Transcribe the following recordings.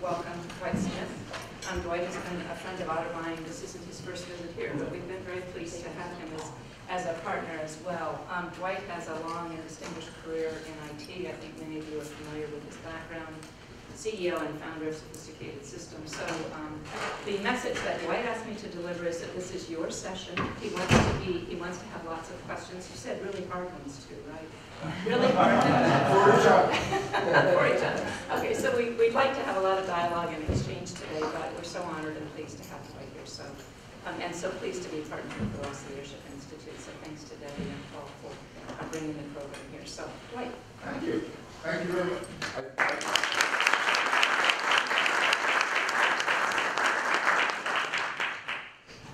welcome Dwight Smith. Dwight has been a friend of Otterbein. This isn't his first visit here, but we've been very pleased to have him as a partner as well. Dwight has a long and distinguished career in IT. I think many of you are familiar with his background. CEO and founder of Sophisticated Systems. So the message that Dwight asked me to deliver is that this is your session. He wants to have lots of questions. You said really hard ones too, right? Really hard ones. For each other. For each other. Okay, so we'd like to have a lot of dialogue and exchange today, but we're so honored and pleased to have Dwight here. So, and so pleased to be partnered with the Loss Leadership Institute. So thanks to Debbie and Paul for bringing the program here. So, Dwight. Thank you. Thank you very much.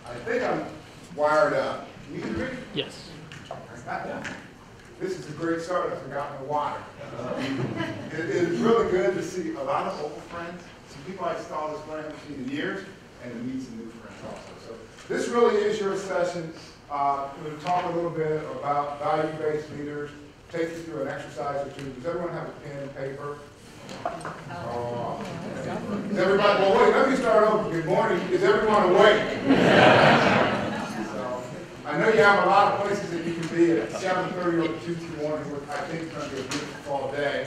I think I'm wired up. You can read? Yes. This is a great start. I forgot my water. It is really good to see a lot of old friends, some people I saw this brand in years, and to meet some new friends also. So this really is your session. We're going to talk a little bit about value-based leaders, take you through an exercise or two. Does everyone have a pen and paper? Is everybody, well, wait, let me start over. Good morning. Is everyone awake? So, I know you have a lot of places that you can be at 7:30 on Tuesday morning, which I think is going to be a beautiful fall day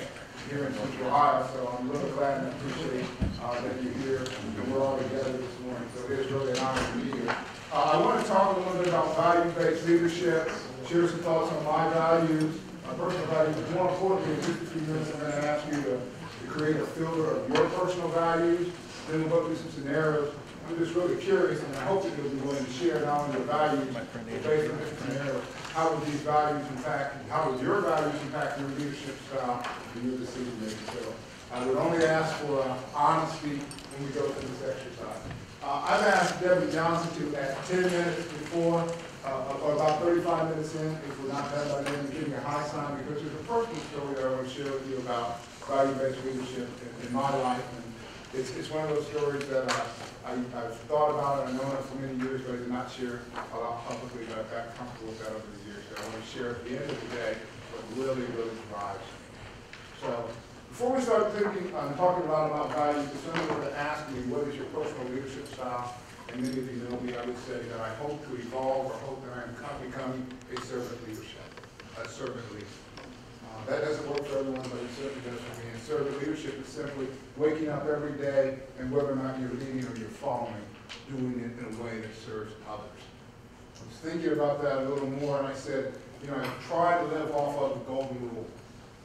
here in Central Ohio. So I'm really glad and appreciate that you're here and we're all together this morning. So it is really an honor to be here. I want to talk a little bit about value-based leadership, share some thoughts on my values, my personal values, but more importantly, in just a few minutes, I'm going to ask you to create a filter of your personal values. Then we'll go through some scenarios. I'm just really curious, and I hope that you'll be willing to share not only your values, but based on this scenario, how would these values impact, how would your values impact your leadership style and your decision making? So I would only ask for honesty when we go through this exercise. I've asked Debbie Johnson to, at 10 minutes before, or about 35 minutes in, if we're not done by then, to give me a high sign, because there's a personal story that I want to share with you about value-based leadership in my life. And it's one of those stories that I've thought about and I've known it for many years, but I did not share a lot publicly, but I've gotten comfortable with that over the years. So I want to share at the end of the day what really, really drives me. So before we start thinking, talking a lot about values, if someone were to ask me, what is your personal leadership style? And many of you know me, I would say that I hope to evolve or hope that I am becoming a servant leadership, a servant leader. That doesn't work for everyone, but it certainly does for me. And servant leadership is simply waking up every day and whether or not you're leading or you're following, doing it in a way that serves others. I was thinking about that a little more, and I said, you know, I try to live off of the golden rule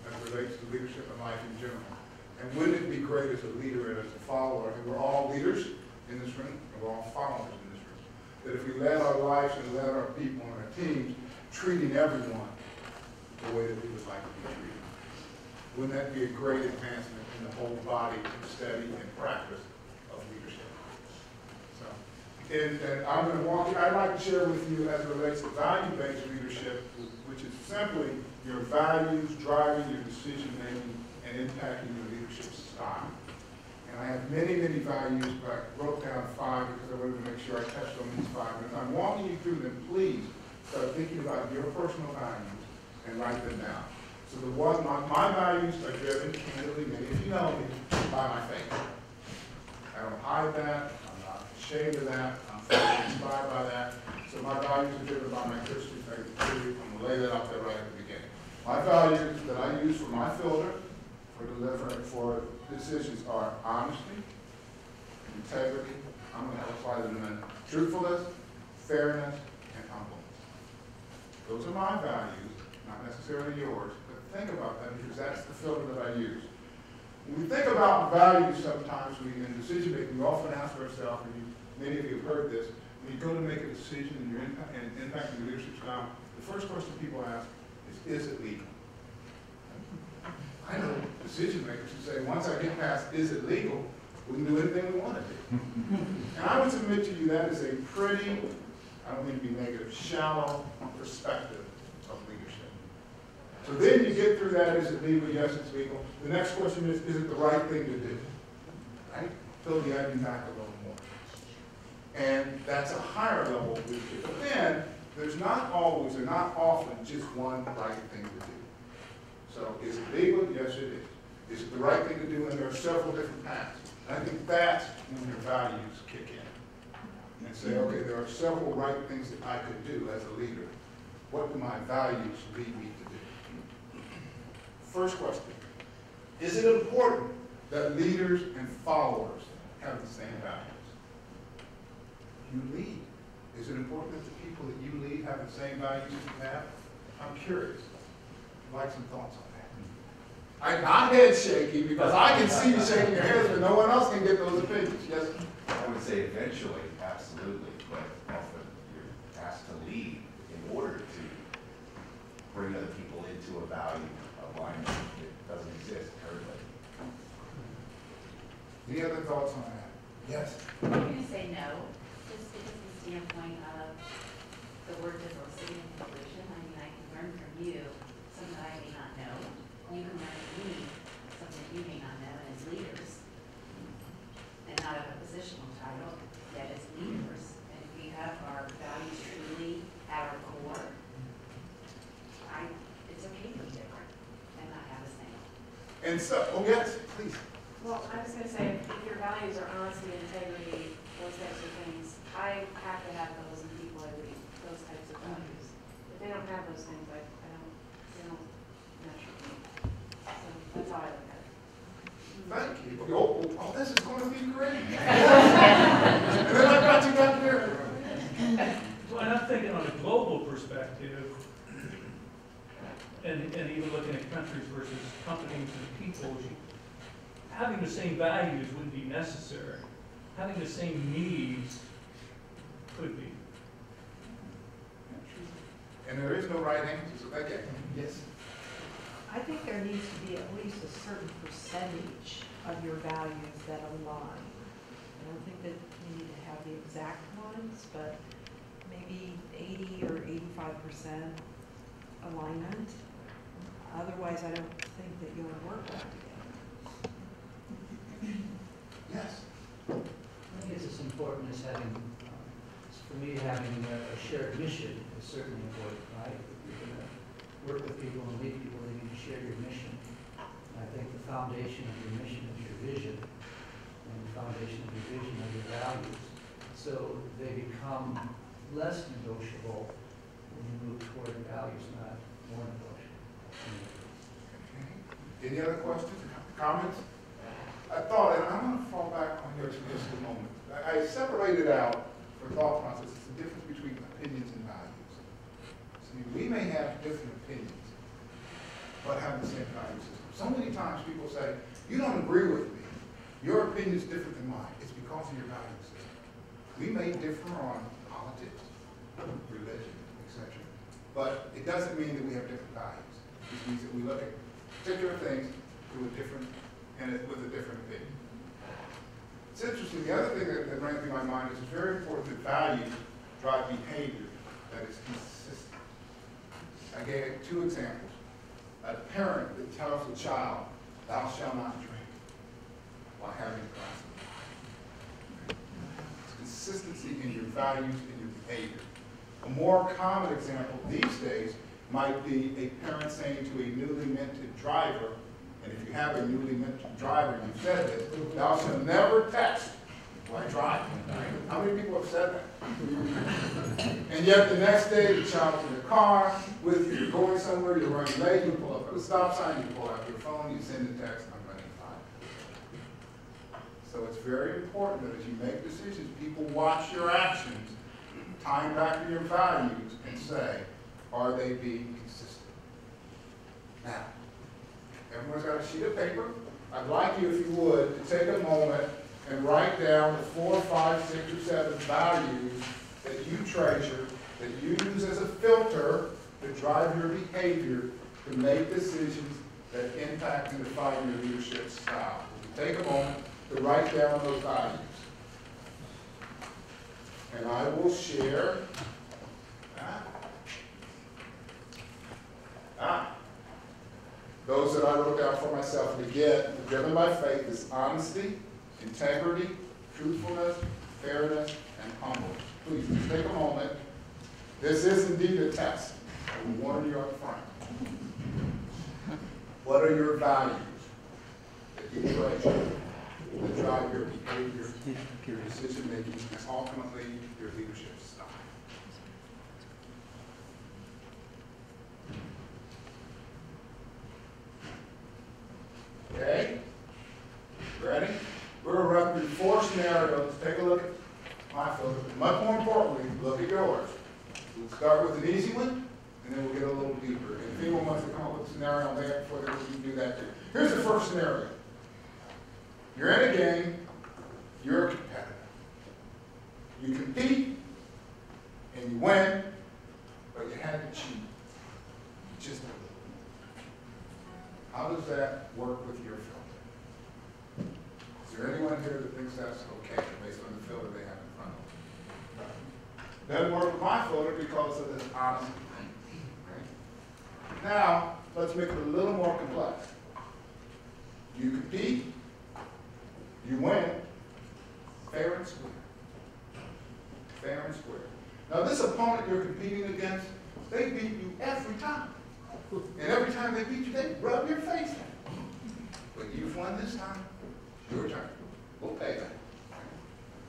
as it relates to leadership and life in general. And wouldn't it be great as a leader and as a follower, and we're all leaders in this room, and we're all followers in this room, that if we led our lives and led our people and our teams, treating everyone the way that we would like to be treated. Wouldn't that be a great advancement in the whole body of study and practice of leadership? So, and I'm going to walk you, I'd like to share with you as it relates to value-based leadership, which is simply your values driving your decision-making and impacting your leadership style. And I have many, many values, but I wrote down 5 because I wanted to make sure I touched on these 5. And if I'm walking you through them, please start thinking about your personal values and write them down. So the one, my values are driven, candidly, many of you know me, by my faith. I don't hide that, I'm not ashamed of that, I'm fully inspired by that. So my values are driven by my Christian faith. I'm going to lay that out there right at the beginning. My values that I use for my filter, for delivering, for decisions are honesty, integrity, I'm going to apply them in truthfulness, fairness, and humbleness. Those are my values. Not necessarily yours, but think about that because that's the filter that I use. When we think about values sometimes, in decision making, we often ask ourselves, and many of you have heard this, when you go to make a decision and you're impacting your leadership style, the first question people ask is it legal? I know decision makers who say, once I get past, is it legal, we can do anything we want to do. And I would submit to you that is a pretty, I don't mean to be negative, shallow perspective of leadership. So then you get through that, is it legal? Yes, it's legal. The next question is it the right thing to do? Right? Fill the onion back a little more. And that's a higher level of leadership. But then, there's not always, or not often, just one right thing to do. So is it legal? Yes, it is. Is it the right thing to do? And there are several different paths. And I think that's when your values kick in. And say, okay, there are several right things that I could do as a leader. What do my values lead me to do? First question, is it important that leaders and followers have the same values? You lead. Is it important that the people that you lead have the same values you have? I'm curious. I'd like some thoughts on that. I'm not head shaking because I can see you shaking your head, but no one else can get those opinions. Yes? I would say eventually, absolutely, but often you're asked to lead in order to bring other people into a value alignment that doesn't exist currently. Any other thoughts on that? Yes? I'm going to say no, just because of the standpoint of the word diversity and inclusion. I mean, I can learn from you something that I may not know. You can learn from me something that you may not know, and as leaders, and not of a positional title, yet as leaders, and if we have our values truly at our core, it's okay to be different and not have the same. And so, oh yes, please. Well, I was going to say, if your values are honesty, integrity, those types of things, I have to have those in people I lead, those types of values. If they don't have those things, they don't mesh with me. So that's how I look at it. Thank you. Oh, this is going to be great. And then I've got you back there. Well, and I'm thinking on a global perspective, and even looking at countries versus companies and people, having the same values wouldn't be necessary. Having the same needs could be. And there is no right answer, so thank you. Yes. I think there needs to be at least a certain percentage of your values that align. I don't think that you need to have the exact ones, but maybe 80 or 85% alignment. Otherwise, I don't think that you'll work well together. Yes. I think it's as important as having, for me, having a shared mission is certainly important, right? If you're going to work with people and lead people, they need to share your mission. And I think the foundation of your mission is your vision, and the foundation of your vision are your values. So they become less negotiable when you move toward values, not more negotiable. Any other questions, comments? I thought, and I'm going to fall back on yours for just a moment. I separated out for thought process the difference between opinions and values. See, we may have different opinions, but have the same value system. So many times people say, you don't agree with me. Your opinion is different than mine. It's because of your value system. We may differ on politics, religion, etc. But it doesn't mean that we have different values. It just means that we look at particular things through a different, and with a different opinion. It's interesting, the other thing that ran through my mind is it's very important that values drive behavior that is consistent. I gave two examples. A parent that tells a child, thou shalt not drink, while having a glass of wine. It's consistency in your values and your behavior. A more common example these days might be a parent saying to a newly minted driver, and if you have a newly minted driver, you've said this, thou shalt never text while driving. How many people have said that? And yet the next day, the child's in the car with you, you're going somewhere, you're running late, you pull up at a stop sign, you pull out your phone, you send a text, I'm running 5. So it's very important that as you make decisions, people watch your actions, tie them back to your values, and say, are they being consistent? Now, everyone's got a sheet of paper. I'd like you, if you would, to take a moment and write down the 4, 5, 6, or 7 values that you treasure, that you use as a filter to drive your behavior to make decisions that impact and define your leadership style. Take a moment to write down those values. And I will share those that I wrote down for myself. And again, driven by faith is honesty, integrity, truthfulness, fairness, and humbleness. Please, just take a moment. This is indeed a test. I will warn you up front. What are your values that you treasure? that drive your behavior, your decision making, and ultimately your leadership style. Okay? Ready? We're going to run through 4 scenarios. Take a look at my filter. Much more importantly, look at yours. We'll start with an easy one, and then we'll get a little deeper. And if anyone wants to come up with a scenario on that before they can do that too. Here's the first scenario. You're in a game, you're a competitor. You compete, and you win, but you had to cheat. Just a little. How does that work with your filter? Is there anyone here that thinks that's okay based on the filter they have in front of them? Doesn't work with my filter because of this honesty thing. Right? Now, let's make it a little more complex. You compete, you win, fair and square. Fair and square. Now, this opponent you're competing against, they beat you every time. And every time they beat you, they rub your face in. But you've won this time, your turn. We'll pay that.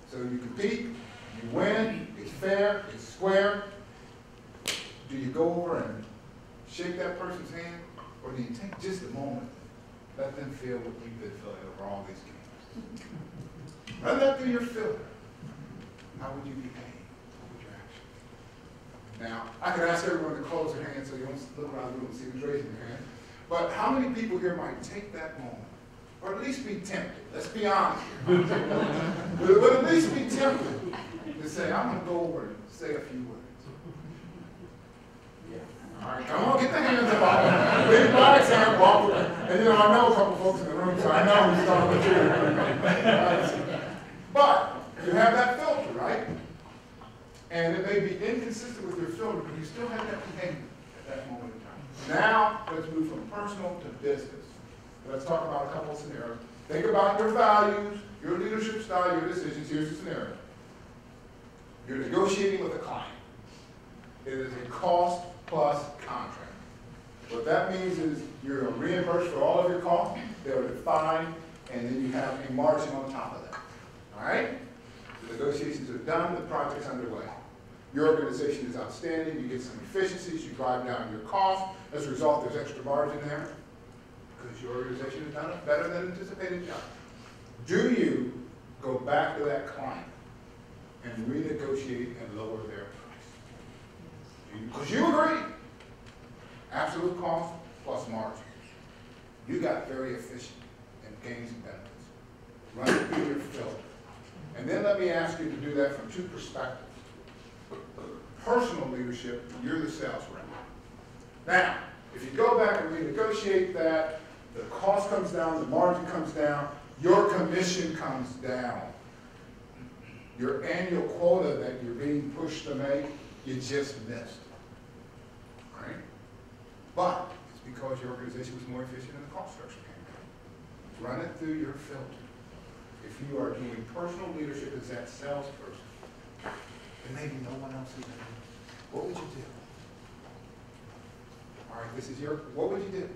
So you compete, you win, it's fair, it's square. Do you go over and shake that person's hand? Or do you take just a moment, let them feel what you've been feeling over all these games? Run that through your filter. How would you behave? What would your actions? Now, I could ask everyone to close their hands so you don't look around the room and see who's raising their hand. But how many people here might take that moment? Or at least be tempted. Let's be honest here. But at least be tempted to say, I'm going to go over and say a few words. All right, come on, get the hands up. Big black hand, walk away. And you know, I know a couple folks in the room, so I know we started with you. But you have that filter, right? And it may be inconsistent with your filter, but you still have that behavior at that moment in time. Now, let's move from personal to business. Let's talk about a couple of scenarios. Think about your values, your leadership style, your decisions. Here's the scenario. You're negotiating with a client. It is a cost plus contract. What that means is you're reimbursed for all of your costs. They're defined, and then you have a margin on top of that. All right? The negotiations are done. The project's underway. Your organization is outstanding. You get some efficiencies. You drive down your costs. As a result, there's extra margin there because your organization has done a better than anticipated job. Do you go back to that client and renegotiate and lower their price? Because you agree. Absolute cost plus margin. You got very efficient in gains and benefits. Run it through your filter. And then let me ask you to do that from 2 perspectives. Personal leadership, you're the sales rep. Now, if you go back and renegotiate that, the cost comes down, the margin comes down, your commission comes down. Your annual quota that you're being pushed to make, you just missed. Right? But it's because your organization was more efficient and the cost structure came down. Run it through your filter. If you are doing personal leadership as that salesperson, and maybe no one else is doing it, what would you do? All right, this is your, what would you do?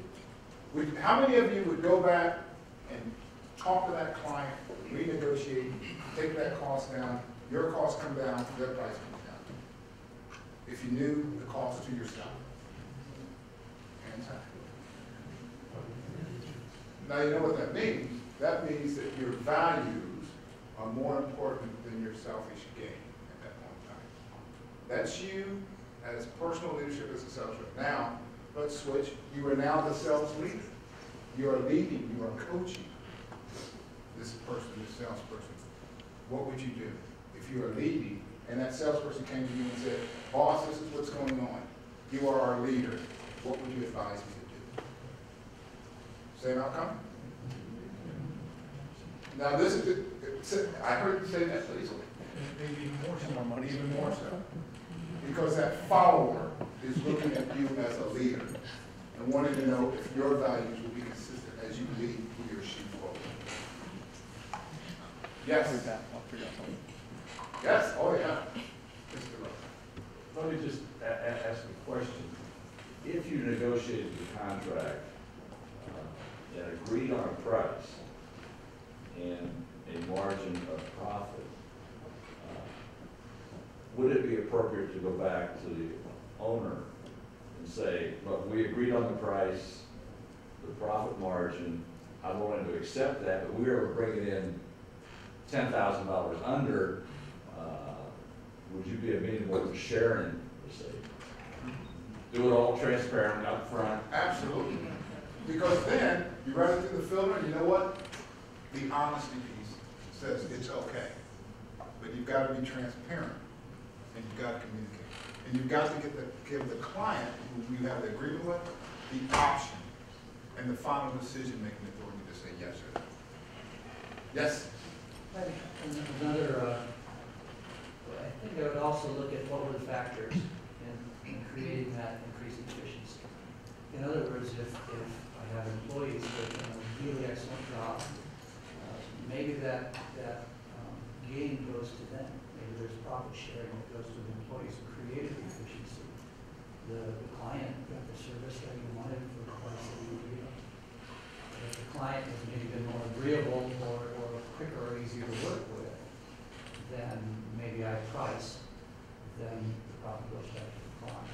How many of you would go back and talk to that client, renegotiate, take that cost down, your costs come down, their price comes down? If you knew the cost to yourself. Hands high. Now you know what that means. That means that your values are more important than your selfish gain at that point in time. That's you as personal leadership as a sales rep. Now, let's switch. You are now the sales leader. You are leading, you are coaching this person, this salesperson. What would you do if you are leading and that salesperson came to you and said, boss, this is what's going on. You are our leader. What would you advise me to do? Same outcome? Now this is, I heard you say that easily. Maybe more so. Even more so. Because that follower is looking at you as a leader and wanting to know if your values will be consistent as you lead he or she forward. Yes? Yes? Oh, yeah. Mr. Rowe. Let me just ask a question. If you negotiated the contract and agreed on a price, and a margin of profit, would it be appropriate to go back to the owner and say, look, we agreed on the price, the profit margin, I'm willing to accept that, but we were bringing in $10,000 under, would you be amenable to sharing the savings? Do it all transparent up front. Absolutely. Because then, you run it through the filter, and you know what? The honesty piece says it's okay. But you've got to be transparent, and you've got to communicate. And you've got to give the client, who you have the agreement with, the option and the final decision-making authority to say yes or no. Yes? Another, I think I would also look at what were the factors in creating that increased efficiency. In other words, if I have employees that do a really excellent job, maybe that gain goes to them. Maybe there's profit sharing that goes to the employees who created the efficiency. The client got the service that he wanted for the price that he agreed on. If the client has maybe been more agreeable or quicker or easier to work with, then maybe I price, then the profit goes back to the client.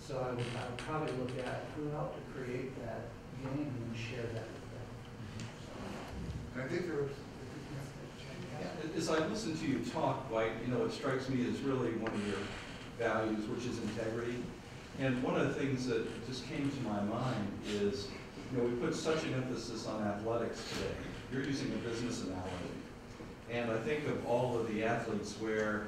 So I would probably look at who helped to create that gain and then share that with them. And I think there was, As I listen to you talk, Dwight, what strikes me is really one of your values, which is integrity. And one of the things that just came to my mind is, we put such an emphasis on athletics today. You're using a business analogy. And I think of all of the athletes where,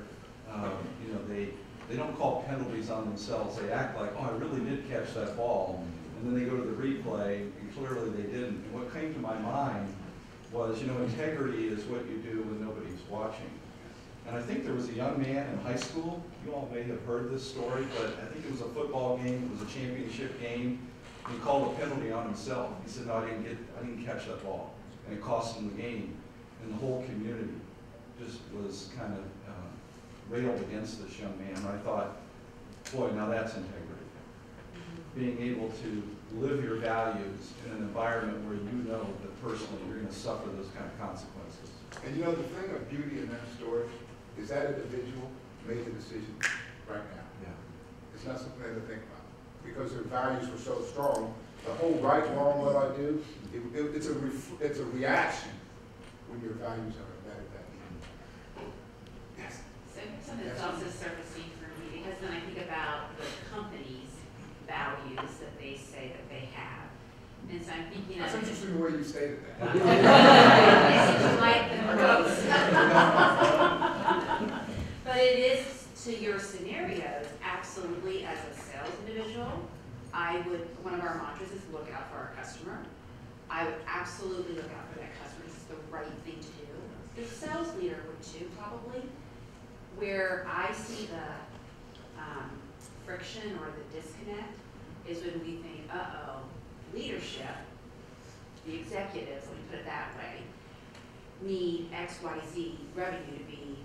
they don't call penalties on themselves. They act like, oh, I really did catch that ball. And then they go to the replay, and clearly they didn't. And what came to my mind was, integrity is what you do when nobody's watching. And I think there was a young man in high school, you all may have heard this story, but I think it was a football game, it was a championship game. He called a penalty on himself. He said, no, I didn't catch that ball. And it cost him the game. And the whole community just was kind of railed against this young man. And I thought, boy, now that's integrity. Being able to live your values in an environment where you know that personally you're going to suffer those kind of consequences. and the thing of beauty in that story is that individual made the decision right now. Yeah. It's not something to think about, because their values were so strong. The whole right, wrong, what I do, it's a reaction when your values are embedded that deep. Yes. So here's something that's also surfacing for me, because when I think about the company's values that they say that they have, and so I'm thinking of. That's interesting the way you stated that. It's like the most. But it is, to your scenarios, absolutely as a sales individual, one of our mantras is look out for our customer. I would absolutely look out for that customer. It's the right thing to do. The sales leader would too, probably. Where I see the friction or the disconnect is when we think, leadership, the executives, let me put it that way, need XYZ revenue to be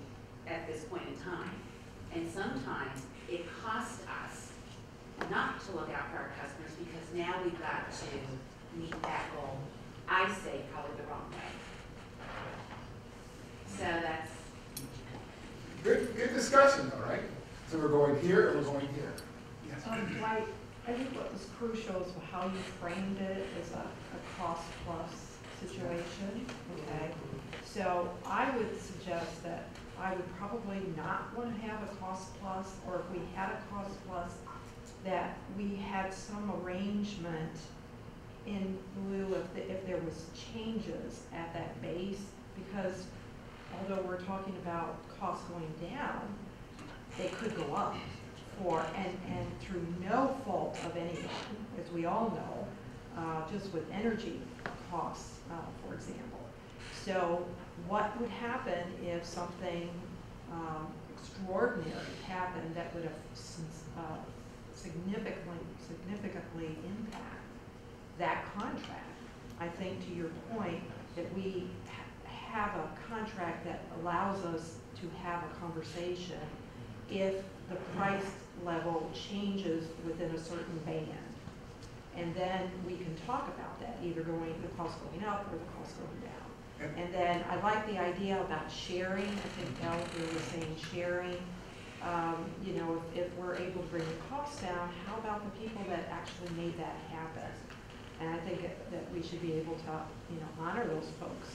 at this point in time. And sometimes it costs us not to look out for our customers because now we've got to meet that goal, I say probably the wrong way. So that's... Good discussion, all right? So we're going here and we're going here. Yes. Dwight, I think what was crucial is how you framed it as a cost-plus situation, okay? So I would suggest that I would probably not want to have a cost-plus, or if we had a cost-plus, that we had some arrangement in lieu of if there was changes at that base, because although we're talking about costs going down, they could go up and through no fault of anyone, as we all know, just with energy costs, for example. So what would happen if something extraordinary happened that would have significantly impact that contract? I think to your point that we have a contract that allows us to have a conversation if the price level changes within a certain band. And then we can talk about that, either the cost going up or the cost going down. And then I like the idea about sharing. I think Gallagher was saying sharing. You know, if we're able to bring the costs down, how about the people that actually made that happen? And I think that we should be able to, you know, honor those folks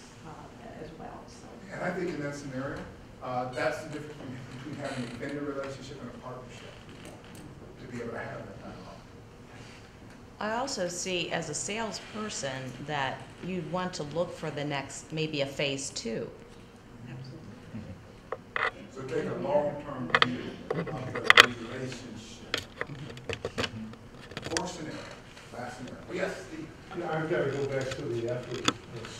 as well, so. And I think in that scenario, that's the difference between having a vendor relationship and a partnership, to be able to have that dialogue. I also see as a salesperson that you'd want to look for the next, maybe a phase 2. Absolutely. So take a long-term view of the relationship. Fourth scenario, last scenario. Oh, yes, Steve. Yeah, I've got to go back to the equity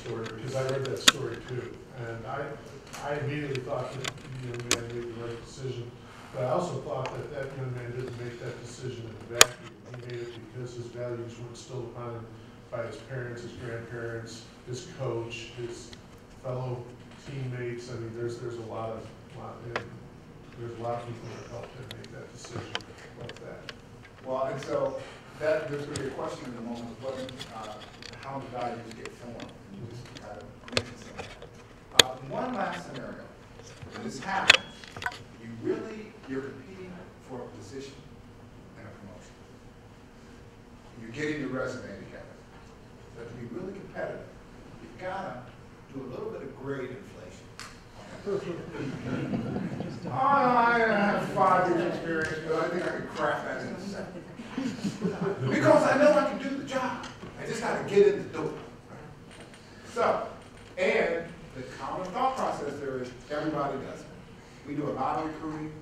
story, because I read that story too. And I immediately thought that the young man made the right decision. But I also thought that that young man didn't make that decision in a vacuum. He made it because his values were instilled upon him by his parents, his grandparents, his coach, his fellow teammates. I mean, there's a lot of people that helped him make that decision like that. Well, and so that there's going to be a question in a moment of what, how the values get formed. Just to kind of mention some of that. One last scenario. When this happens, you're competing for a position and a promotion. You're getting your resume together. But to be really competitive, you've got to do a little bit of grade inflation. I have 5 years experience, but I think I could craft that in a second. Because I know I can do the job. I just got to get in the door. So, and the common thought process there is everybody does it. We do a lot of recruiting.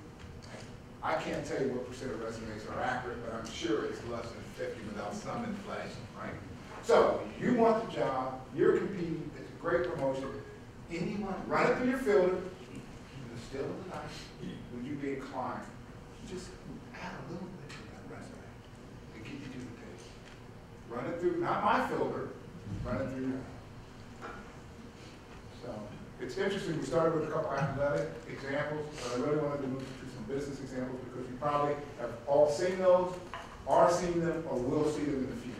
I can't tell you what % of resumes are accurate, but I'm sure it's less than 50 without some inflation, right? So, you want the job, you're competing, it's a great promotion. Anyone, run it through your filter, in the still of the night, would you be inclined to just add a little bit to that resume to get you to the page? Run it through, not my filter, run it through yours. So, it's interesting, we started with a couple athletic examples, but I really wanted to move to some business examples because you probably have all seen those, are seeing them, or will see them in the future.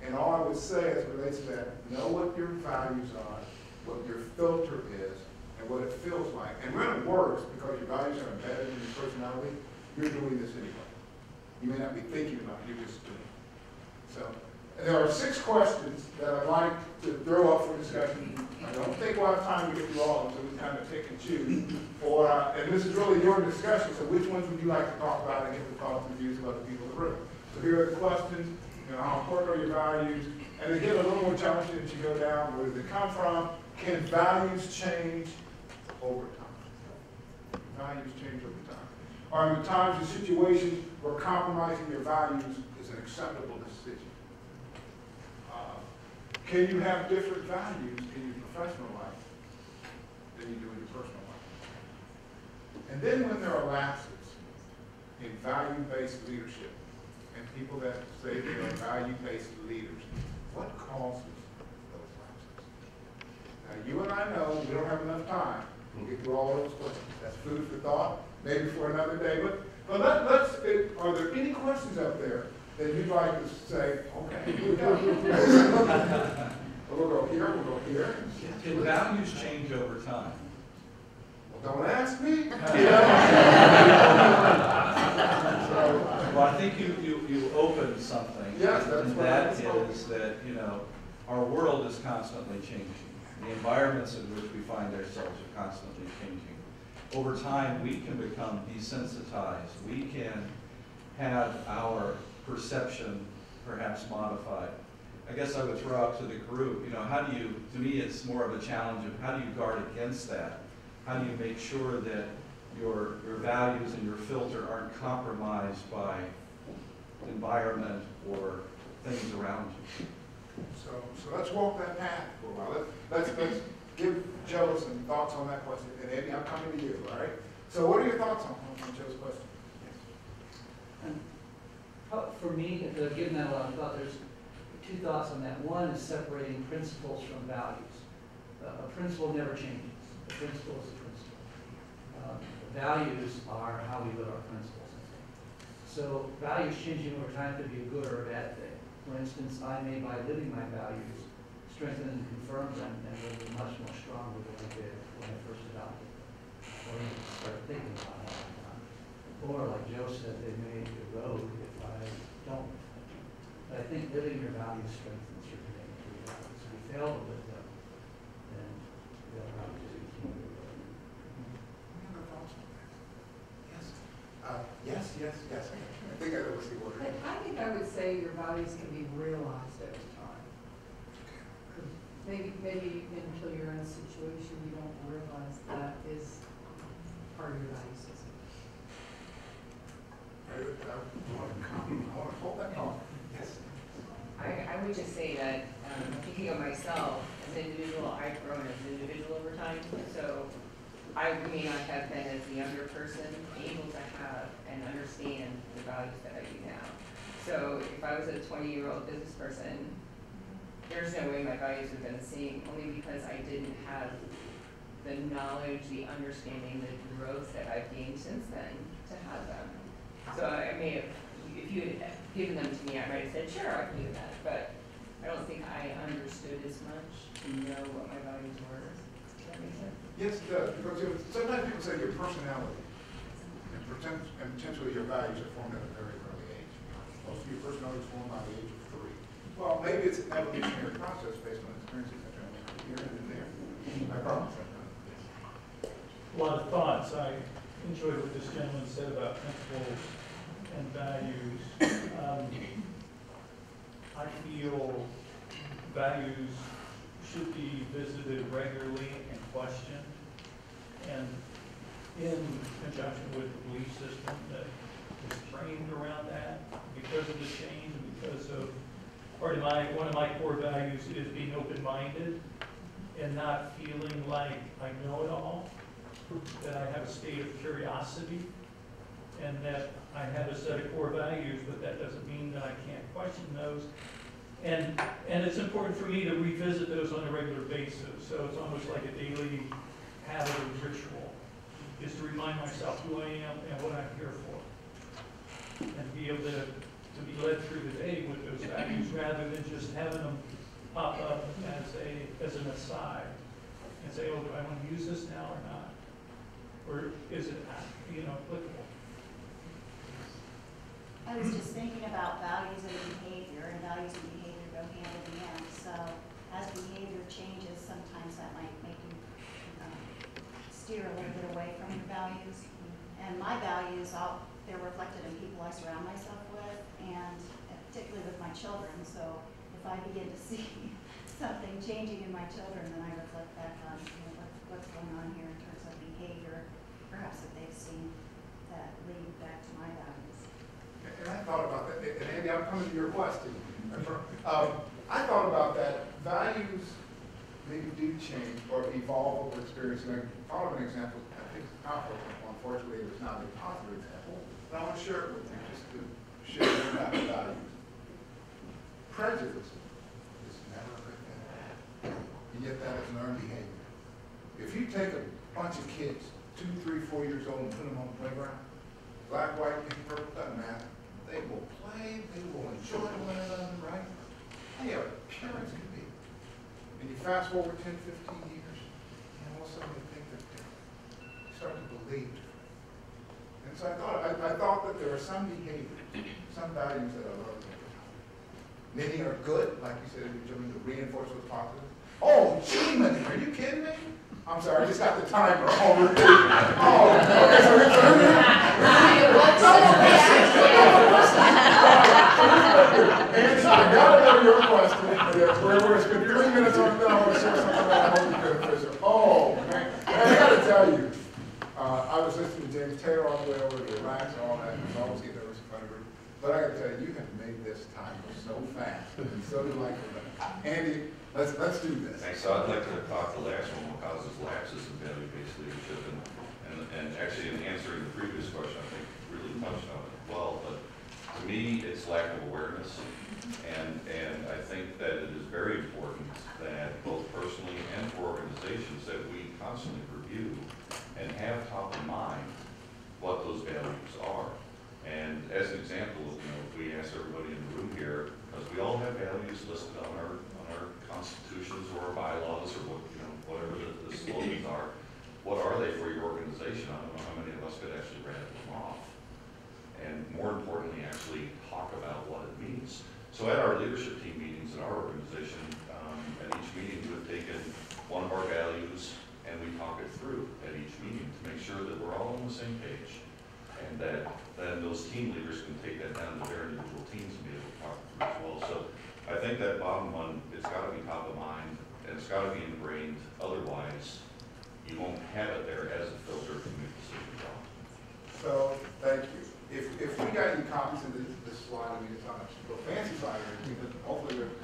And all I would say as it relates to that, know what your values are, what your filter is, and what it feels like. And when it works, because your values are embedded in your personality, you're doing this anyway. You may not be thinking about it, you're just doing it. So, and there are 6 questions that I'd like to throw up for discussion. I don't think we'll have time to get through all of them, so we kind of pick and choose. And this is really your discussion, so which ones would you like to talk about and get the thoughts and views of other people in the room? So here are the questions. You know, how important are your values? And they get a little more challenging as you go down. Where do they come from? Can values change over time? Values change over time. Are there times and situations where compromising your values is an acceptable decision? Can you have different values in your professional life than you do in your personal life? And then when there are lapses in value-based leadership, and people that say they are value-based leaders, what causes those lapses? Now, you and I know we don't have enough time to get through all those questions. That's food for thought, maybe for another day. But are there any questions up there that you'd like to say, okay, here we go. We'll go here, we'll go here. Can values change over time? Well, don't ask me. Well, I think you opened something. Yes, that's and what that I was is that, you know, our world is constantly changing. The environments in which we find ourselves are constantly changing. Over time, we can become desensitized. We can have our perception perhaps modified. I guess I would throw out to the group, you know, how do you, to me it's more of a challenge of how do you guard against that? How do you make sure that your values and your filter aren't compromised by environment or things around you? So let's walk that path for a while. Let's give Joe some thoughts on that question. And Andy, I'm coming to you, all right? So what are your thoughts on Joe's question? For me, given that a lot of thought, there's 2 thoughts on that. One is separating principles from values. A principle never changes. A principle is a principle. Values are how we live our principles. So values changing over time could be a good or a bad thing. For instance, I may, by living my values, strengthen and confirm them, and they'll be much more stronger than they did when I first adopted them. Or even start thinking about having them. Or like Joe said, they may erode if I don't. But I think living your values strengthens your commitment to your values. If you fail to live them, then they'll probably just continue to erode. Any other thoughts on that? Yes. Yes. I think I know what's the order. I think I would say your values can be realized over time. 'Cause maybe until you're in a situation, you don't realize that is part of your value system. I want to hold that thought. Yes. I would just say that, thinking of myself as an individual, I've grown as an individual over time, so I may not have been as a younger person able to have and understand the values that I do now. So if I was a 20-year-old business person, there's no way my values would have been the same, only because I didn't have the knowledge, the understanding, the growth that I've gained since then to have them. So I may have, if you had given them to me, I might have said, sure, I can do that, but I don't think I understood as much to know what my values were. Does that make sense? Yes, it does, because sometimes people say your personality and potentially your values are formed at a very early age. Most of your personality is formed by the age of 3. Well, maybe it's an evolutionary process based on experiences that you're here and there. I promise. A lot of thoughts. I enjoyed what this gentleman said about principles and values. I feel values should be visited regularly and questioned, and in conjunction with the belief system that is trained around that. Because of the change and because of one of my core values is being open-minded and not feeling like I know it all, that I have a state of curiosity, and that I have a set of core values, but that doesn't mean that I can't question those. And it's important for me to revisit those on a regular basis, so it's almost like a daily habit or ritual, is to remind myself who I am and what I'm here for, and be able to be led through the day with those values rather than just having them pop up as an aside and say, oh, do I want to use this now or not? Or is it, applicable? I was just thinking about values and behavior, and values and behavior go hand in hand. So as behavior changes, sometimes that might make you steer a little bit away from your values. And my values, they're reflected in people I surround myself with, and particularly with my children. So if I begin to see something changing in my children, then I reflect back on what's going on here in terms of behavior, perhaps that they've seen that lead back to my values. And I thought about that, and Andy, I'm coming to your question. I thought about that. Values maybe do change or evolve over experience. And I thought of an example, I think it's a powerful example. Unfortunately, it's not a positive example, but I want to share it with you just to share about values. Prejudice is never a good thing, and yet that is learned behavior. If you take a bunch of kids, 2, 3, 4 years old, and put them on the playground, black, white, pink, purple, doesn't matter. They will play, they will enjoy one another, right? They are pure as can be. And you fast forward 10, 15 years, and all of a sudden you think that you start to believe. And so I thought that there are some behaviors, some values that I love. Many are good, like you said, you're doing to reinforce what's positive. Oh, gee, man, are you kidding me? I'm sorry, I just got the timer over here. Oh, okay, so Andy, I gotta know your question. We're going to spend 3 minutes on that. I want to share something that I hope is beneficial. Oh, man. And I gotta tell you, I was listening to James Taylor all the way over to relax and all that, and I always get nervous in front of her. But I gotta tell you, you have made this time go so fast and so delightful. Andy, let's do this. Thanks. So I'd like to talk the last one, what causes lapses in value-based leadership, and actually in answering the previous question, I think really touched on it well. But to me, it's lack of awareness, and I think that it is very important that both personally and for organizations that we constantly review and have top of mind what those values are. And as an example, if we ask everybody in the room here, because we all have values listed on our Constitution are they for your organization? I don't know how many of us could actually rattle them off. And more importantly, actually talk about what it means. So at our leadership team meetings in our organization, at each meeting, we have taken one of our values and we talk it through at each meeting to make sure that we're all on the same page. And that then those team leaders can take that down to their individual teams and be able to talk it through as well. So I think that bottom one, it's got to be top of mind and it's got to be ingrained. Otherwise, you won't have it there as a filter to make decisions on. So, thank you. If we got any copies of this slide, I mean, it's on a little fancy slide here, but hopefully there's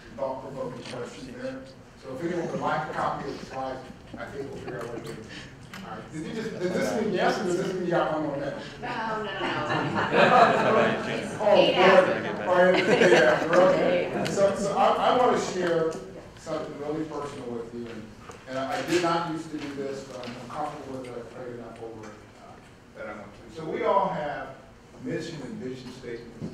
some thought-provoking questions there. So if anyone would like a copy of the slide, I think we'll figure out what to do. All right. Did this mean yes, or does this mean you got one more minute? No. Oh, okay. So I want to share something really personal with you, and I did not used to do this, but I'm comfortable with it. I prayed enough over it that I want to. So we all have mission and vision statements in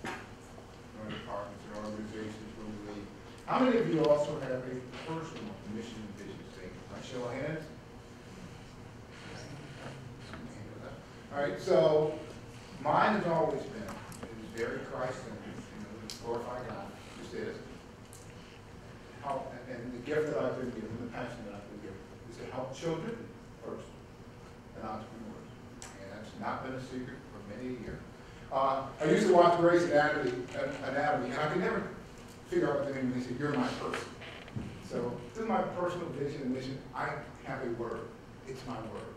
our departments and organizations where we lead. How many of you also have a personal mission and vision statement? Like show of hands. All right, so mine has always been, it is very Christ-centered, glorify God, just is. And the gift that I've been given, the passion that I've been given, is to help children first and entrepreneurs. And that's not been a secret for many years. I used to watch Grey's Anatomy, and I could never figure out what the name when they said, "You're my person." So this is my personal vision and mission. I have a word. It's my word.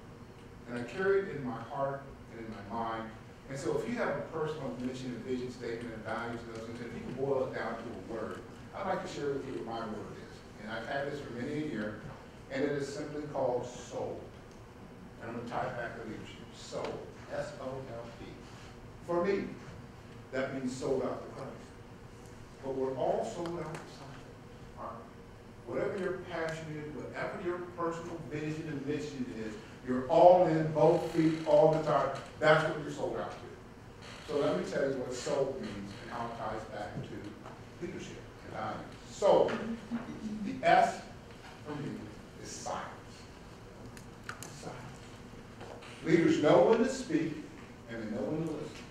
And I carry it in my heart and in my mind. And so if you have a personal mission and vision statement and values and those things, if you can boil it down to a word, I'd like to share with you what my word is. And I've had this for many a year, and it is simply called soul. And I'm going to tie it back to leadership. Soul. S-O-L-D. For me, that means sold out to Christ. But we're all sold out to something. All right? Whatever your passion is, whatever your personal vision and mission is, you're all in, both feet, all the time. That's what you're sold out to. So let me tell you what soul means and how it ties back to leadership and values. Soul, the S for me is silence. Silence. Leaders know when to speak and they know when to listen.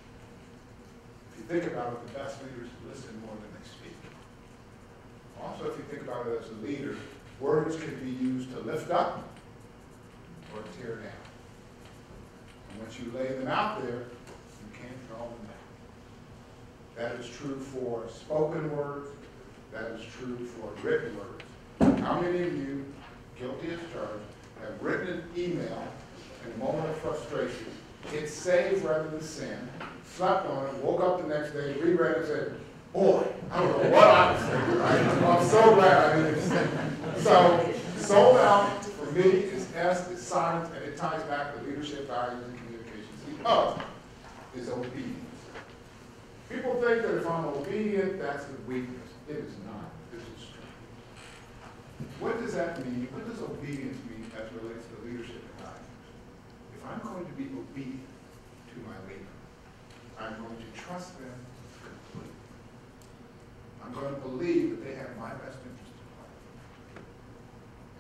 If you think about it, the best leaders listen more than they speak. Also, if you think about it as a leader, words can be used to lift up or tear down. And once you lay them out there, you can't draw them back. That is true for spoken words. That is true for written words. How many of you, guilty as charged, have written an email in a moment of frustration, hit save rather than send, slept on it, woke up the next day, reread it, and said, "Boy, I don't know what I was thinking." Right? I'm so glad I didn't send it. So, sold out for me is S, it's silence, and it ties back to leadership, values, and communications. The O is obedience. People think that if I'm obedient, that's a weakness. It is not. It is strength. What does that mean? What does obedience mean as it relates to leadership and values? If I'm going to be obedient to my leader, I'm going to trust them completely. I'm going to believe that they have my best interest in mind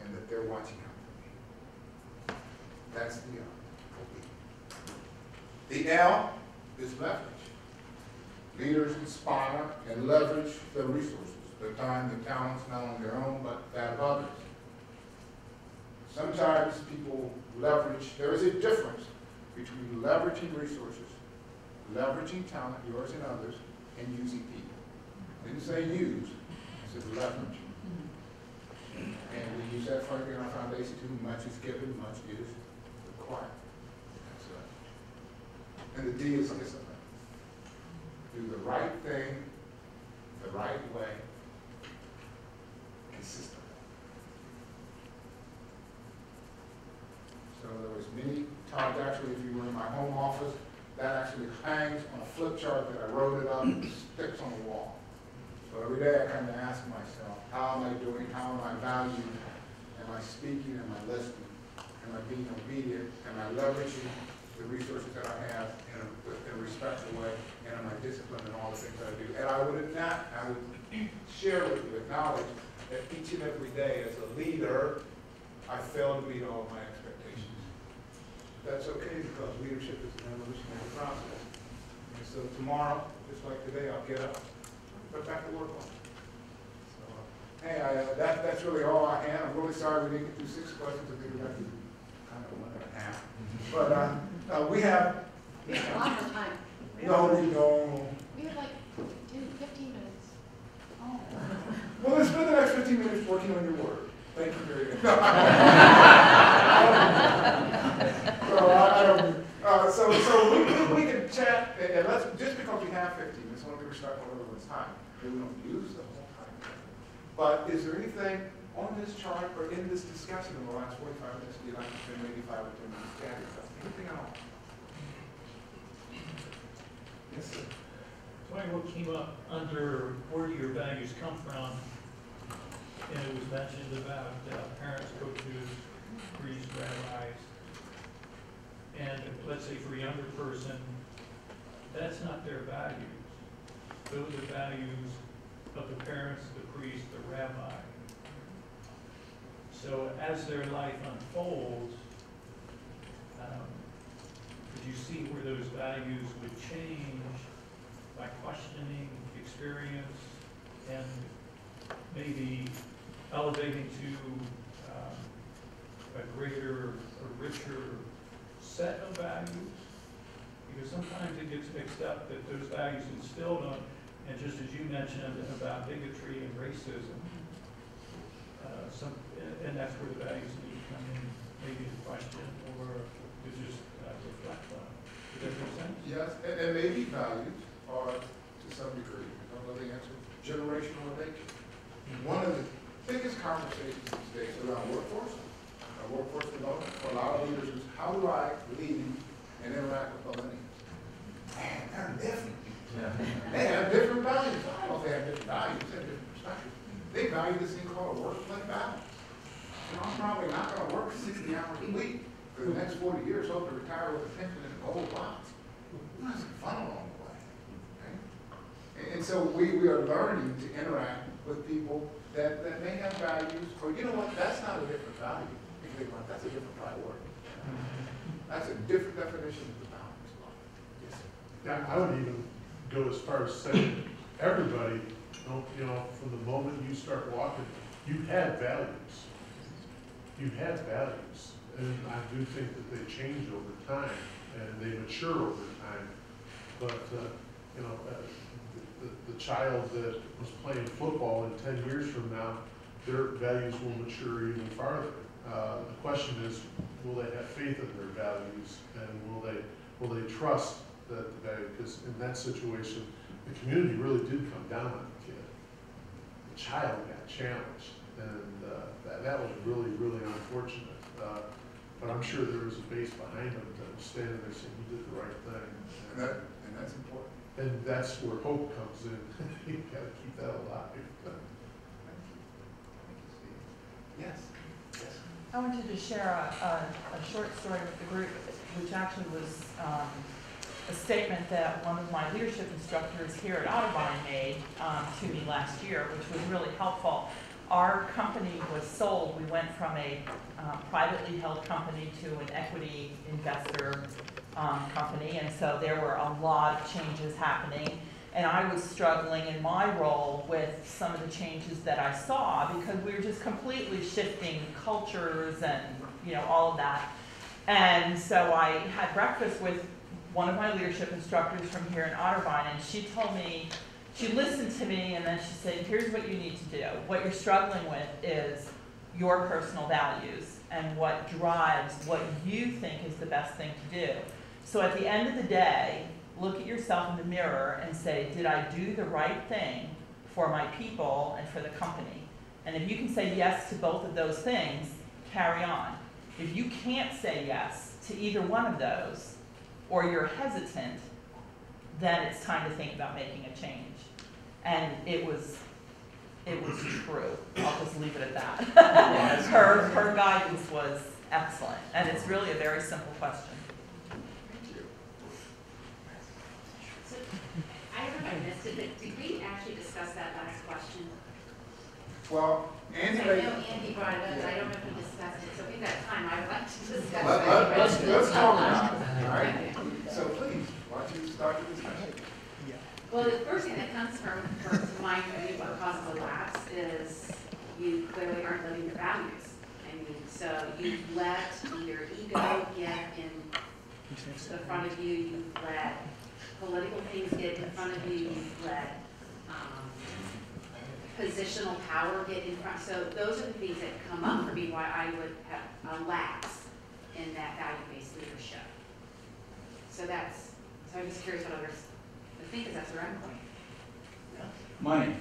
and that they're watching out for me. That's the O. The L is leverage. Leaders inspire and leverage their resources, their time, their talents, not only their own, but that of others. Sometimes people leverage, there is a difference between leveraging resources, leveraging talent, yours and others, and using people. I didn't say use, I said leverage. And we use that frankly in our foundation too. Much is given, much is required. And the D is discipline. Do the right thing, the right way, consistently. So there was many times, actually, if you were in my home office, that actually hangs on a flip chart that I wrote it up and sticks on the wall. So every day I kind of ask myself, how am I doing? How am I valued? Am I speaking? Am I listening? Am I being obedient? Am I leveraging the resources that I have in a respectful way? And am I disciplined in all the things that I do? And I would share with you, acknowledge that each and every day as a leader, I fail to meet all of my expectations. that's okay because leadership is an evolutionary process. And so tomorrow, just like today, I'll get up, put back to work on it. So, hey, that's really all I have. I'm really sorry we didn't get through 6 questions. I think we got through kind of 1.5. But we have. We have a lot more time. No, we don't. We have like 15 minutes. Oh. Well, let's spend the next 15 minutes working on your word. Thank you very much. So we can chat, and let's, just because we have 15 minutes, I want to be respectful of everyone's time. Maybe we don't use the whole time. But is there anything on this chart or in this discussion in the last 45 minutes you'd like to spend maybe 5 or 10 minutes chatting about? Anything else? Yes, sir. Dwight, what came up under where do your values come from? And it was mentioned about parents, coaches, priests, rabbis. And let's say for a younger person, that's not their values. Those are values of the parents, the priest, the rabbi. So as their life unfolds, could you see where those values would change by questioning experience and maybe elevating to a greater or richer set of values? Because sometimes it gets mixed up that those values instilled on, and just as you mentioned about bigotry and racism, and that's where the values need to come in, maybe to question or to just reflect on. Does that make sense? Yes, and maybe values are, to some degree, I don't know the answer, generational in nature. One of the biggest conversations these days around workforce development for a lot of leaders is how do I lead and interact with millennials? Man, they're different. They have different values. I don't know if they have different values, they have different perspectives. They value this thing called a work-life balance. You know, I'm probably not going to work 60 hours a week for the next 40 years, hope to retire with a pension and a gold watch. That's fun along the way. Okay? And so we are learning to interact with people that may have values, or you know what, that's not a different value. If you think about it, that's a different priority. That's a different definition of the balance. Yes, sir. Yeah, I would even go as far as saying, everybody, you know, from the moment you start walking, you have values. You have values. And I do think that they change over time, and they mature over time. But, you know, the child that was playing football in 10 years from now, their values will mature even farther. The question is, will they have faith in their values, and will they trust that the value? Because in that situation, the community really did come down on the kid. The child got challenged, and that was really, really unfortunate. But I'm sure there was a base behind him that was standing there saying he did the right thing. And that's important. And that's where hope comes in. You've got to keep that alive. Thank you, Steve. Yes. Yes. I wanted to share a short story with the group, which actually was a statement that one of my leadership instructors here at Otterbein made to me last year, which was really helpful. Our company was sold. We went from a privately held company to an equity investor company, and so there were a lot of changes happening. And I was struggling in my role with some of the changes that I saw because we were just completely shifting cultures and, you know, all of that. And so I had breakfast with one of my leadership instructors from here in Otterbein, and she told me, she listened to me, and then she said, here's what you need to do. What you're struggling with is your personal values and what drives what you think is the best thing to do. So at the end of the day, look at yourself in the mirror and say, did I do the right thing for my people and for the company? And if you can say yes to both of those things, carry on. If you can't say yes to either one of those, or you're hesitant, then it's time to think about making a change. And it was true. I'll just leave it at that. Her guidance was excellent, and it's really a very simple question. So, I don't know if I missed it, but did we actually discuss that last question? Well, Andy I made. know Andy brought it up, but I don't know if we discussed it, so if we've got time, I would like to discuss it. Let's talk about it, all right? So please, why don't you start the discussion? Well, the first thing that comes to mind for me what causes a lapse is you clearly aren't living your values. I mean, so you let your ego get in the front of you, you've let political things get in front of you, you've let positional power get in front. So those are the things that come up for me why I would have a lapse in that value-based leadership. So I'm just curious what others think, because that's where I'm going. Money.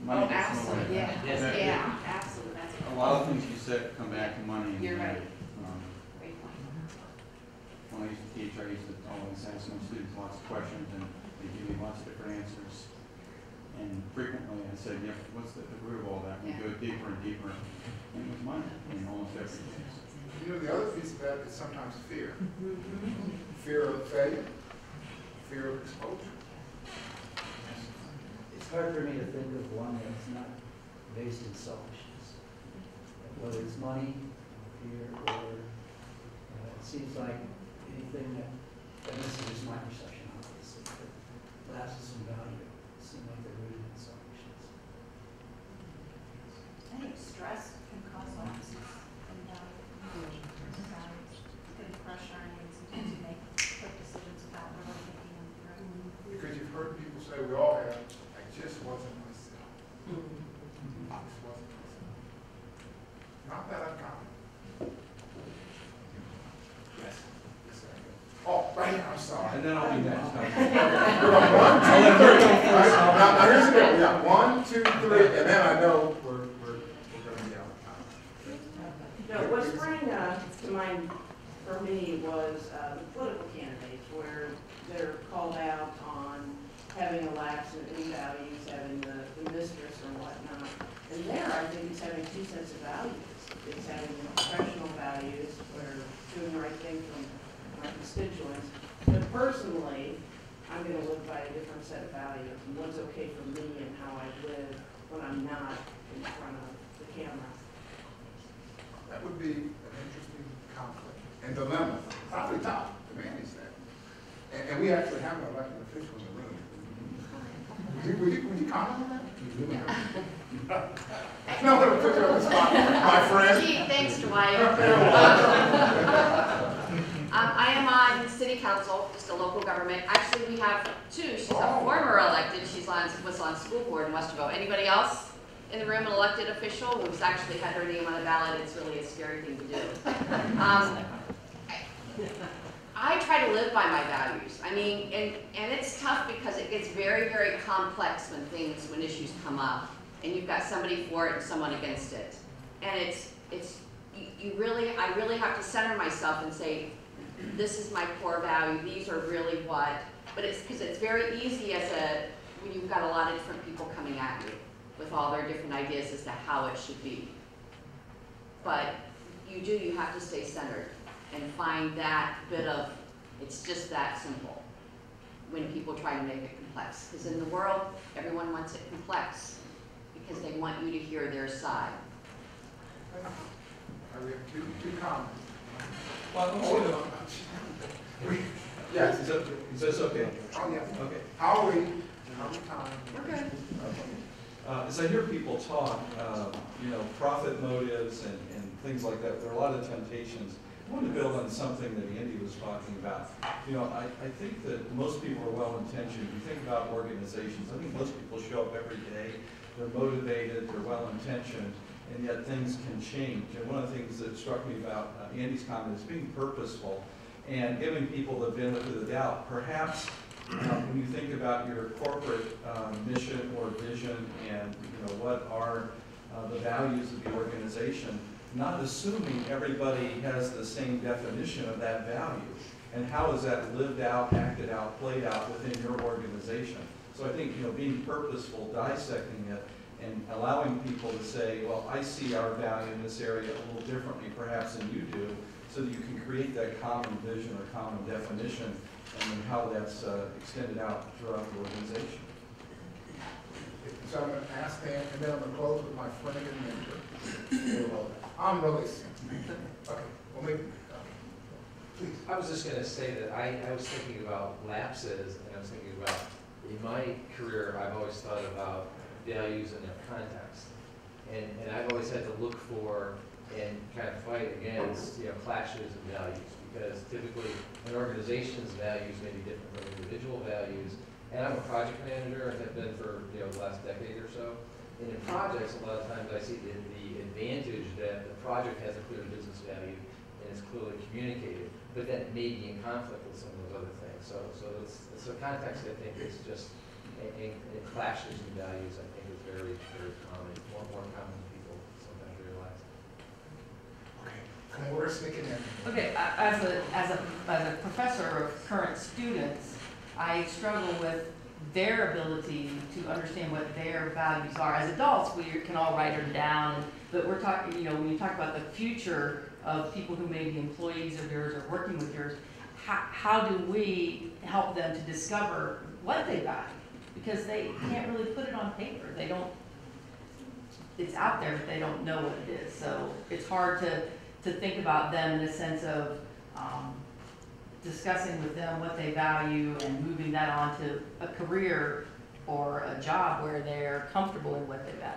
Money Oh, gets in the way. absolutely, yeah, Yes. yeah, absolutely, that's A lot of things you said come back to money. And You're right. um, Great point. When I used to teach, I used to always ask my students lots of questions, and they give me lots of different answers. And frequently I said, yeah, what's the root of all that? We go deeper and deeper. And it was money in almost every case. You know, the other piece of that is sometimes fear. Fear of failure, fear of exposure. It's hard for me to think of one that's not based in selfishness. Whether it's money, fear, or it seems like anything that, and this is just my perception, obviously, that lapses in value seem like they're rooted in selfishness. I think stress can cause lapses in value. Good pressure on you, sometimes you make quick decisions without really thinking them through. Because you've heard people say, we all have, I just wasn't myself. I just wasn't myself. Not that uncommon. Yes. Yes, sir. Oh, right here, I'm sorry. And then I'll be next. I'll let her go first. Now, here's the deal. We got 1, 2, 3, and then I know we're going to be out of time. No, what sprang to mind for me was the political candidates, where they're called out on having a lapse in values, having the mistress or whatnot. And there, I think it's having two sets of values. It's having the professional values, where doing the right thing from my constituents. But personally, I'm going to live by a different set of values, and what's okay for me and how I live when I'm not in front of the camera. That would be an interesting conflict and dilemma. Probably tough to manage that. And we actually have an elected official in the room. Would you comment on that? No, I'm going to put you on the spot, my friend. Gee, thanks, Dwight. I am on city council, just a local government. Actually, we have two. She's a former elected. Was on school board in Westerville. Anybody else in the room, an elected official? We've actually had her name on the ballot. It's really a scary thing to do. I try to live by my values. I mean, and it's tough because it gets very, very complex when issues come up, and you've got somebody for it and someone against it. And I really have to center myself and say, this is my core value. These are really what. But it's because it's very easy when you've got a lot of different people coming at you with all their different ideas as to how it should be. But you have to stay centered and find that bit of, it's just that simple when people try to make it complex. Because in the world, everyone wants it complex because they want you to hear their side. We have two comments. Well, yes. Is this okay? Oh, yeah. Okay. How are we time? We're good. As I hear people talk, profit motives and things like that, there are a lot of temptations. I want to build on something that Andy was talking about. I think that most people are well-intentioned. You think about organizations, I think most people show up every day, they're motivated, they're well-intentioned, and yet things can change. And one of the things that struck me about Andy's comment is being purposeful and giving people the benefit of the doubt. Perhaps when you think about your corporate mission or vision and what are the values of the organization, not assuming everybody has the same definition of that value, and how is that lived out, acted out, played out within your organization. So I think being purposeful, dissecting it, and allowing people to say, well, I see our value in this area a little differently perhaps than you do, so that you can create that common vision or common definition, and then how that's extended out throughout the organization. So I'm going to ask And then I'm gonna close with my friend and mentor. I'm releasing. Okay, well, maybe, please. I was just gonna say that I was thinking about lapses, and I was thinking about, in my career, I've always thought about values in their context. And I've always had to look for and kind of fight against, clashes of values, because typically an organization's values may be different from individual values. And I'm a project manager, and have been for, the last decade or so. And in projects, a lot of times I see the advantage that the project has a clear business value and it's clearly communicated, but that may be in conflict with some of those other things. So it's a context I think is just, and clashes in values I think is very, very common, more common than people sometimes realize. Come on, we're sneaking in. Okay, as a professor of current students, I struggle with their ability to understand what their values are. As adults, we can all write them down, but we're talking, when you talk about the future of people who may be employees of yours or working with yours, how do we help them to discover what they value? Because they can't really put it on paper. They don't, it's out there, but they don't know what it is. So it's hard to think about them in a sense of discussing with them what they value and moving that on to a career or a job where they're comfortable in what they value.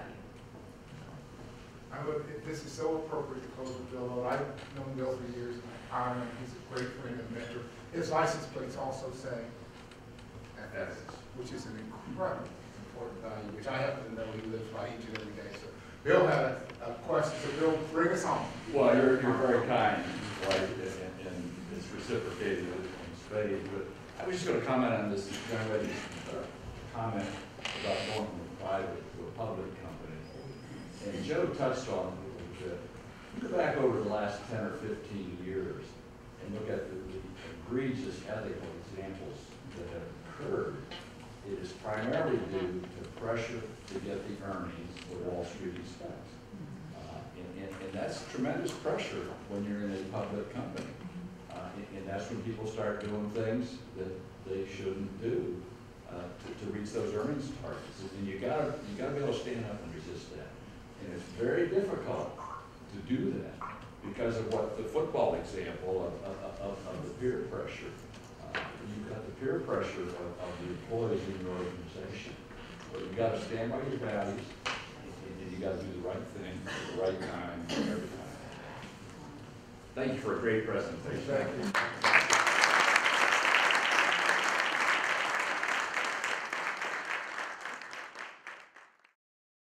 This is so appropriate to close with Bill. I've known Bill for years, and I honor him. He's a great friend and mentor. His license plates also say ethics, which is an incredibly important value, which I happen to know he lives by each and every day. So Bill had a question, so Bill, bring us home. Well, you're very kind, Dwight, and it's reciprocated in spades, but I was just going to comment on this young lady's comment about going from a private to a public company. And Joe touched on it a little bit. You go back over the last 10 or 15 years and look at the egregious ethical examples that have occurred. It is primarily due to pressure to get the earnings that Wall Street expects. And that's tremendous pressure when you're in a public company. And that's when people start doing things that they shouldn't do to reach those earnings targets. And you gotta be able to stand up and resist that. And it's very difficult to do that because of what the football example of the peer pressure. You've got the peer pressure of the employees in your organization. But you've got to stand by your values, and you've got to do the right thing at the right time, every time. Thank you for a great presentation. Thank you.